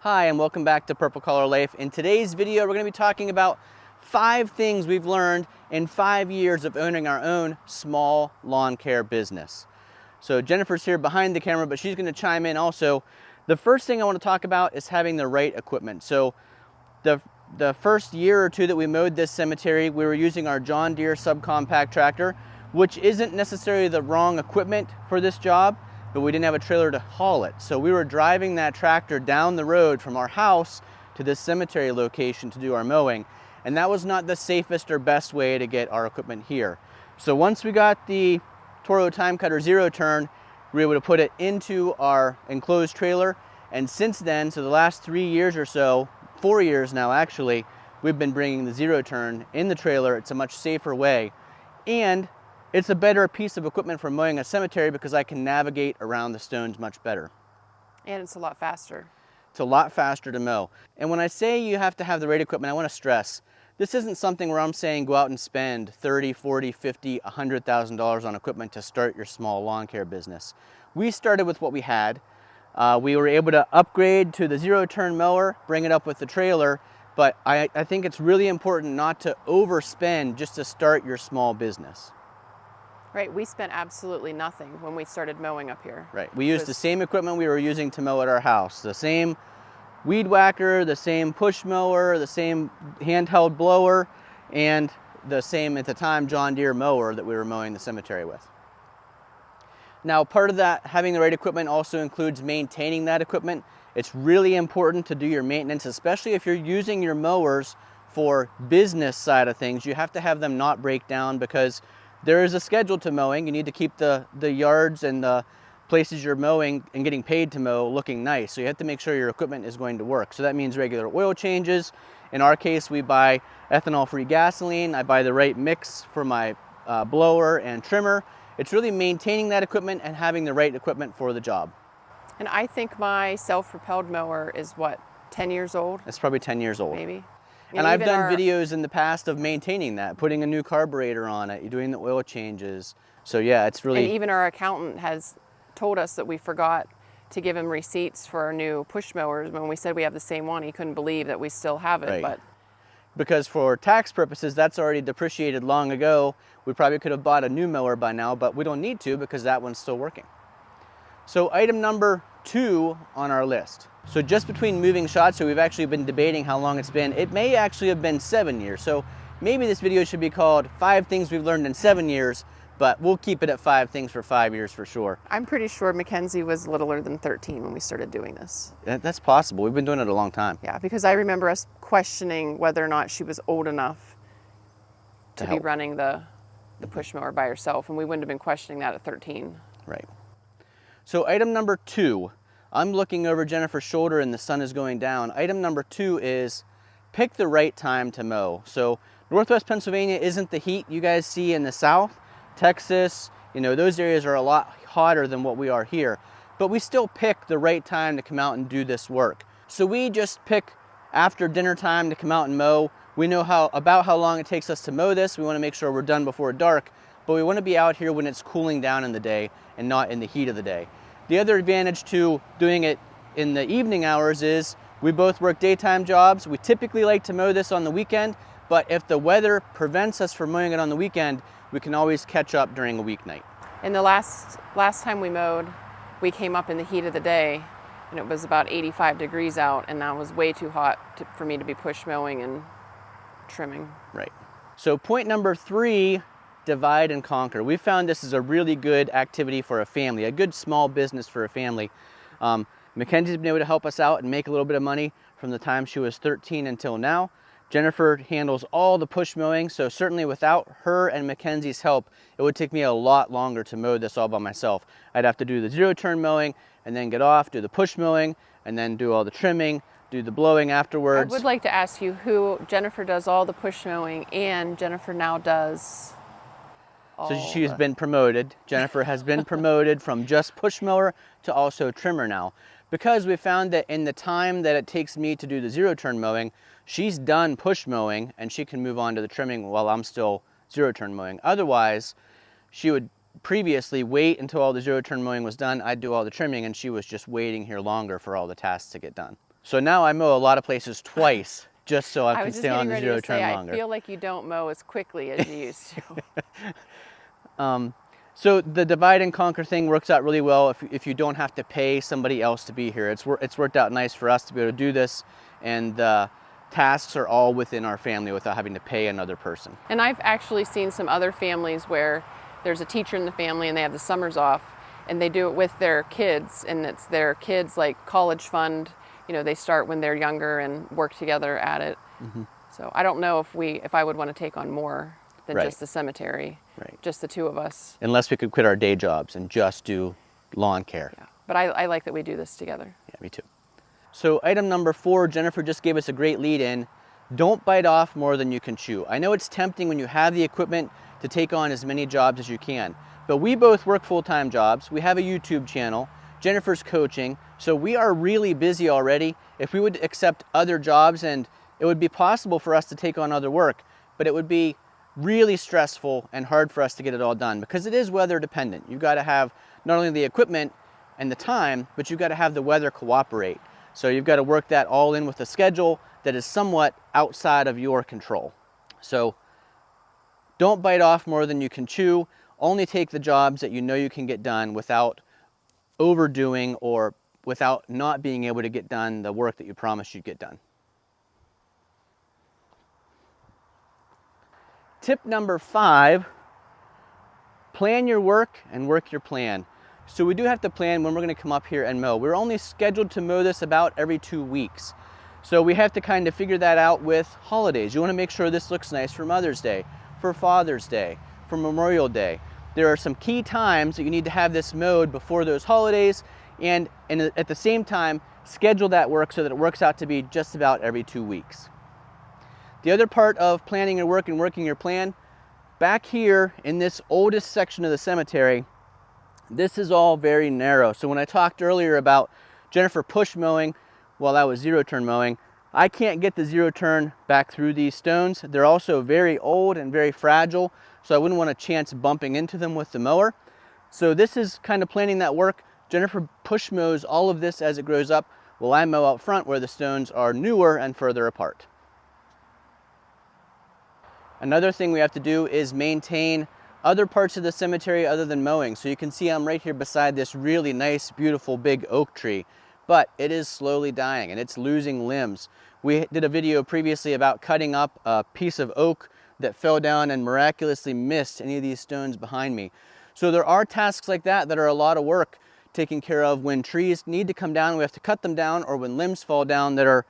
Hi, and welcome back to Purple Collar Life. In today's video, we're going to be talking about 5 things we've learned in 5 years of owning our own small lawn care business. So Jennifer's here behind the camera, but she's going to chime in also. The first thing I want to talk about is having the right equipment. So the first year or two that we mowed this cemetery, we were using our John Deere subcompact tractor, which isn't necessarily the wrong equipment for this job, but we didn't have a trailer to haul it. So we were driving that tractor down the road from our house to this cemetery location to do our mowing. And that was not the safest or best way to get our equipment here. So once we got the Toro TIMECUTTER zero turn, we were able to put it into our enclosed trailer. And since then, so the last 3 years or so, 4 years now actually, we've been bringing the zero turn in the trailer. It's a much safer way. And it's a better piece of equipment for mowing a cemetery because I can navigate around the stones much better. And it's a lot faster. It's a lot faster to mow. And when I say you have to have the right equipment, I want to stress, this isn't something where I'm saying go out and spend $30, $40, $50, $100,000 on equipment to start your small lawn care business. We started with what we had. We were able to upgrade to the zero turn mower, bring it up with the trailer, but I think it's really important not to overspend just to start your small business. Right, we spent absolutely nothing when we started mowing up here. Right, we used the same equipment we were using to mow at our house. The same weed whacker, the same push mower, the same handheld blower, and the same, at the time, John Deere mower that we were mowing the cemetery with. Now, part of that, having the right equipment, also includes maintaining that equipment. It's really important to do your maintenance, especially if you're using your mowers for business side of things. You have to have them not break down because there is a schedule to mowing. You need to keep the yards and the places you're mowing and getting paid to mow looking nice. So you have to make sure your equipment is going to work. So that means regular oil changes. In our case, we buy ethanol-free gasoline. I buy the right mix for my blower and trimmer. It's really maintaining that equipment and having the right equipment for the job. And I think my self-propelled mower is what, 10 years old? It's probably 10 years old. Maybe. And I've done videos in the past of maintaining that, putting a new carburetor on it, doing the oil changes. So yeah, it's really... And even our accountant has told us that we forgot to give him receipts for our new push mowers. When we said we have the same one, he couldn't believe that we still have it. Right. But because for tax purposes, that's already depreciated long ago. We probably could have bought a new mower by now, but we don't need to because that one's still working. So item number 2 on our list. So just between moving shots, so we've actually been debating how long it's been. It may actually have been 7 years. So maybe this video should be called 5 Things We've Learned in 7 Years, but we'll keep it at 5 things for 5 years for sure. I'm pretty sure Mackenzie was littler than 13 when we started doing this. That's possible. We've been doing it a long time. Yeah, because I remember us questioning whether or not she was old enough to be running the push mower by herself, and we wouldn't have been questioning that at 13. Right. So item number 2, I'm looking over Jennifer's shoulder and the sun is going down. Item number 2 is pick the right time to mow. So Northwest Pennsylvania isn't the heat you guys see in the south. Texas, those areas are a lot hotter than what we are here. But we still pick the right time to come out and do this work. So we just pick after dinner time to come out and mow. We know about how long it takes us to mow this. We want to make sure we're done before dark, but we want to be out here when it's cooling down in the day and not in the heat of the day. The other advantage to doing it in the evening hours is we both work daytime jobs. We typically like to mow this on the weekend, but if the weather prevents us from mowing it on the weekend, we can always catch up during a weeknight. And the last time we mowed, we came up in the heat of the day, and it was about 85 degrees out, and that was way too hot for me to be push mowing and trimming. Right. So point number 3, divide and conquer. We found this is a really good activity for a family, a good small business for a family. Mackenzie's been able to help us out and make a little bit of money from the time she was 13 until now. Jennifer handles all the push mowing, so certainly without her and Mackenzie's help, it would take me a lot longer to mow this all by myself. I'd have to do the zero turn mowing and then get off, do the push mowing, and then do all the trimming, do the blowing afterwards. I would like to ask you who Jennifer does all the push mowing, and Jennifer now does So she's been promoted. Jennifer has been promoted from just push mower to also trimmer now. Because we found that in the time that it takes me to do the zero turn mowing, she's done push mowing and she can move on to the trimming while I'm still zero turn mowing. Otherwise, she would previously wait until all the zero turn mowing was done. I'd do all the trimming and she was just waiting here longer for all the tasks to get done. Yeah. So now I mow a lot of places twice just so I I can was just stay on getting the ready zero to say, turn longer. I feel like you don't mow as quickly as you used to. So the divide and conquer thing works out really well if you don't have to pay somebody else to be here. It's worked out nice for us to be able to do this, and the tasks are all within our family without having to pay another person. And I've actually seen some other families where there's a teacher in the family and they have the summers off, and they do it with their kids, and it's their kids' like college fund. You know, they start when they're younger and work together at it. Mm-hmm. So I don't know if I would want to take on more than Right. just the cemetery, Right. just the two of us. Unless we could quit our day jobs and just do lawn care. Yeah. But I like that we do this together. Yeah, me too. So item number 4, Jennifer just gave us a great lead in. Don't bite off more than you can chew. I know it's tempting when you have the equipment to take on as many jobs as you can, but we both work full-time jobs. We have a YouTube channel. Jennifer's coaching, so we are really busy already. If we would accept other jobs, and it would be possible for us to take on other work, but it would be really stressful and hard for us to get it all done because it is weather dependent. You've got to have not only the equipment and the time, but you've got to have the weather cooperate. So you've got to work that all in with a schedule that is somewhat outside of your control. So don't bite off more than you can chew. Only take the jobs that you know you can get done without overdoing or without not being able to get done the work that you promised you'd get done. Tip number 5, plan your work and work your plan. So we do have to plan when we're going to come up here and mow. We're only scheduled to mow this about every 2 weeks. So we have to kind of figure that out with holidays. You want to make sure this looks nice for Mother's Day, for Father's Day, for Memorial Day. There are some key times that you need to have this mowed before those holidays, and at the same time, schedule that work so that it works out to be just about every 2 weeks. The other part of planning your work and working your plan, back here in this oldest section of the cemetery, this is all very narrow. So when I talked earlier about Jennifer push mowing while I was zero turn mowing, I can't get the zero turn back through these stones. They're also very old and very fragile, so I wouldn't want a chance bumping into them with the mower. So this is kind of planning that work. Jennifer push mows all of this as it grows up, while I mow out front where the stones are newer and further apart. Another thing we have to do is maintain other parts of the cemetery other than mowing. So you can see I'm right here beside this really nice, beautiful, big oak tree, but it is slowly dying and it's losing limbs. We did a video previously about cutting up a piece of oak that fell down and miraculously missed any of these stones behind me. So there are tasks like that that are a lot of work taking care of when trees need to come down, we have to cut them down, or when limbs fall down that are,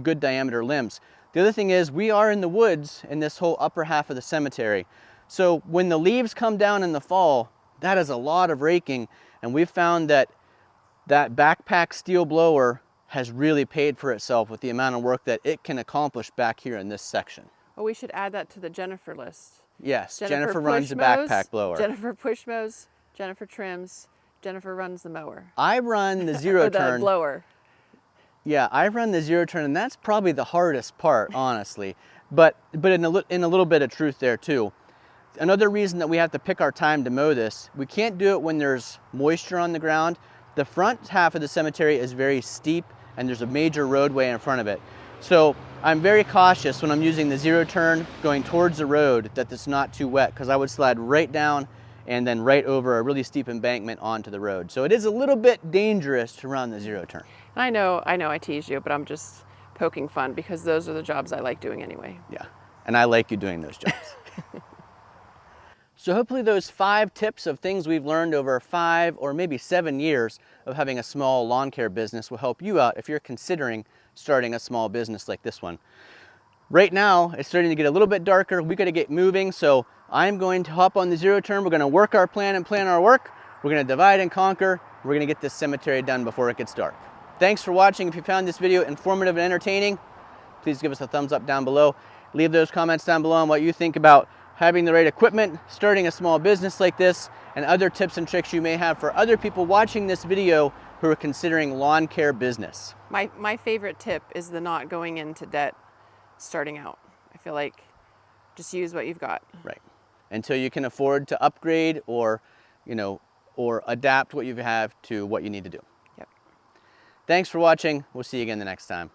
good diameter limbs. The other thing is we are in the woods in this whole upper half of the cemetery. So when the leaves come down in the fall, that is a lot of raking, and we've found that backpack Stihl blower has really paid for itself with the amount of work that it can accomplish back here in this section. Well, we should add that to the Jennifer list. Yes, Jennifer runs the push mows, backpack blower. Jennifer push mows, Jennifer trims, Jennifer runs the mower. I run the zero turn. The blower. Yeah, I run the zero turn, and that's probably the hardest part, honestly. But in a little bit of truth there too. Another reason that we have to pick our time to mow this, we can't do it when there's moisture on the ground. The front half of the cemetery is very steep, and there's a major roadway in front of it. So I'm very cautious when I'm using the zero turn going towards the road that it's not too wet, because I would slide right down and then right over a really steep embankment onto the road. So it is a little bit dangerous to run the zero turn. I know I tease you, but I'm just poking fun because those are the jobs I like doing anyway. Yeah, and I like you doing those jobs. So hopefully those 5 tips of things we've learned over 5 or maybe 7 years of having a small lawn care business will help you out if you're considering starting a small business like this one. Right now, it's starting to get a little bit darker. We got to get moving, so I'm going to hop on the zero turn. We're going to work our plan and plan our work. We're going to divide and conquer. We're going to get this cemetery done before it gets dark. Thanks for watching. If you found this video informative and entertaining, please give us a thumbs up down below. Leave those comments down below on what you think about having the right equipment, starting a small business like this, and other tips and tricks you may have for other people watching this video who are considering lawn care business. My favorite tip is the not going into debt starting out. I feel like just use what you've got. Right. Until you can afford to upgrade or adapt what you have to what you need to do. Yep. Thanks for watching. We'll see you again the next time.